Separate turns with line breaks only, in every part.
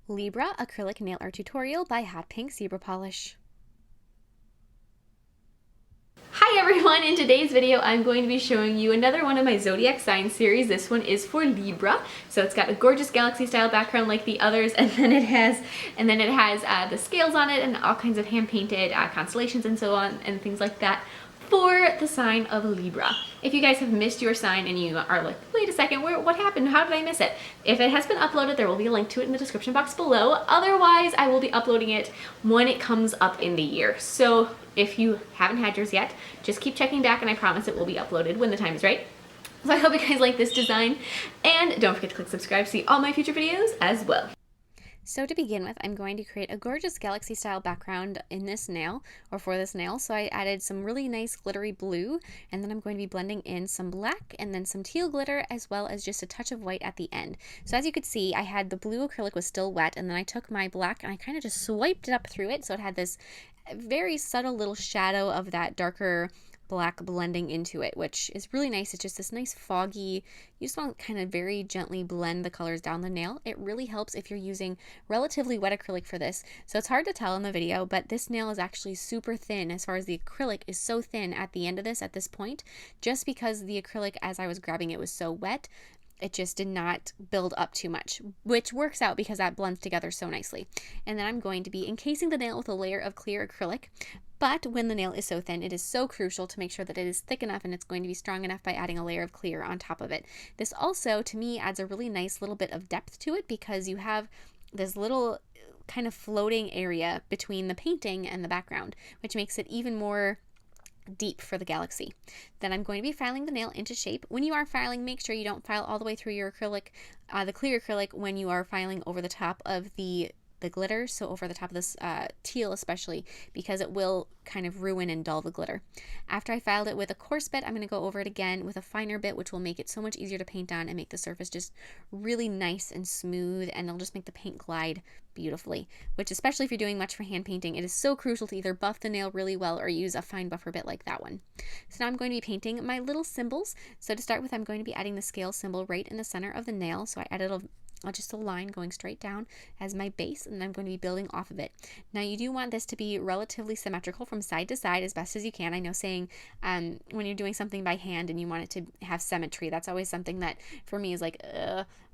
Libra Acrylic Nail Art Tutorial by Hotpinkzebrapolish. Hi everyone! In today's video I'm going to be showing you another one of my Zodiac sign series. This one is for Libra. So it's got a gorgeous galaxy style background like the others, and then it has the scales on it and all kinds of hand painted constellations and so on and things like that for the sign of Libra. If you guys have missed your sign and you are like, wait a second, what happened? How did I miss it? If it has been uploaded, there will be a link to it in the description box below. Otherwise, I will be uploading it when it comes up in the year. So if you haven't had yours yet, just keep checking back and I promise it will be uploaded when the time is right. So I hope you guys like this design, and don't forget to click subscribe to see all my future videos as well. So to begin with, I'm going to create a gorgeous galaxy style background in this nail, or for this nail. So I added some really nice glittery blue, and then I'm going to be blending in some black and then some teal glitter, as well as just a touch of white at the end. So as you could see, I had the blue acrylic was still wet, and then I took my black and I kind of just swiped it up through it. So it had this very subtle little shadow of that darker black blending into it, which is really nice. It's just this nice foggy, you just want to kind of very gently blend the colors down the nail. It really helps if you're using relatively wet acrylic for this. So it's hard to tell in the video, but this nail is actually super thin as far as the acrylic is so thin at the end of this, at this point, just because the acrylic, as I was grabbing it, was so wet. It just did not build up too much, which works out because that blends together so nicely. And then I'm going to be encasing the nail with a layer of clear acrylic. But when the nail is so thin, it is so crucial to make sure that it is thick enough and it's going to be strong enough by adding a layer of clear on top of it. This also, to me, adds a really nice little bit of depth to it because you have this little kind of floating area between the painting and the background, which makes it even more deep for the galaxy. Then I'm going to be filing the nail into shape. When you are filing, make sure you don't file all the way through your acrylic, the clear acrylic, when you are filing over the top of the glitter, so over the top of this teal especially, because it will kind of ruin and dull the glitter. After I filed it with a coarse bit, I'm going to go over it again with a finer bit, which will make it so much easier to paint on and make the surface just really nice and smooth, and it'll just make the paint glide beautifully, which, especially if you're doing much for hand painting, it is so crucial to either buff the nail really well or use a fine buffer bit like that one. So now I'm going to be painting my little symbols. So to start with, I'm going to be adding the scale symbol right in the center of the nail. So I added just a line going straight down as my base, and I'm going to be building off of it. Now you do want this to be relatively symmetrical from side to side as best as you can. I know saying when you're doing something by hand and you want it to have symmetry, that's always something that for me is like,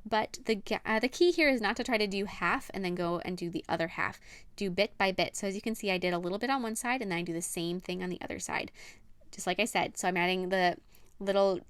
but the key here is not to try to do half and then go and do the other half. Do bit by bit. So as you can see, I did a little bit on one side and then I do the same thing on the other side, just like I said. So I'm adding the little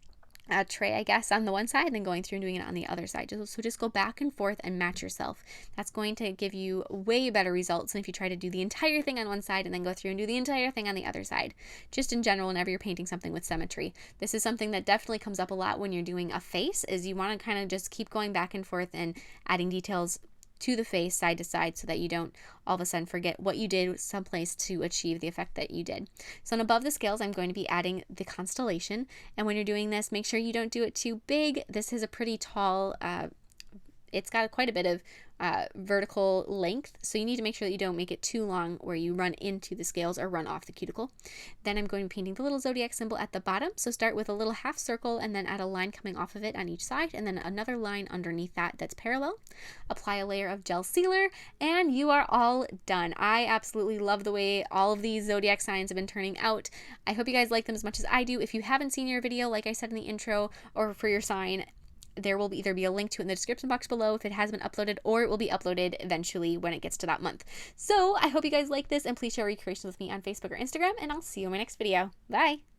tray, I guess, on the one side and then going through and doing it on the other side. So just go back and forth and match yourself. That's going to give you way better results than if you try to do the entire thing on one side and then go through and do the entire thing on the other side. Just in general, whenever you're painting something with symmetry. This is something that definitely comes up a lot when you're doing a face, is you want to kind of just keep going back and forth and adding details to the face side to side so that you don't all of a sudden forget what you did someplace to achieve the effect that you did. So above the scales, I'm going to be adding the constellation, and when you're doing this, make sure you don't do it too big. This is a pretty tall, it's got quite a bit of vertical length, so you need to make sure that you don't make it too long where you run into the scales or run off the cuticle. Then I'm going to be painting the little zodiac symbol at the bottom. So start with a little half circle and then add a line coming off of it on each side, and then another line underneath that that's parallel. Apply a layer of gel sealer, and you are all done. I absolutely love the way all of these zodiac signs have been turning out. I hope you guys like them as much as I do. If you haven't seen your video, like I said in the intro, or for your sign, there will either be a link to it in the description box below if it has been uploaded, or it will be uploaded eventually when it gets to that month. So I hope you guys like this, and please share your creations with me on Facebook or Instagram, and I'll see you in my next video. Bye!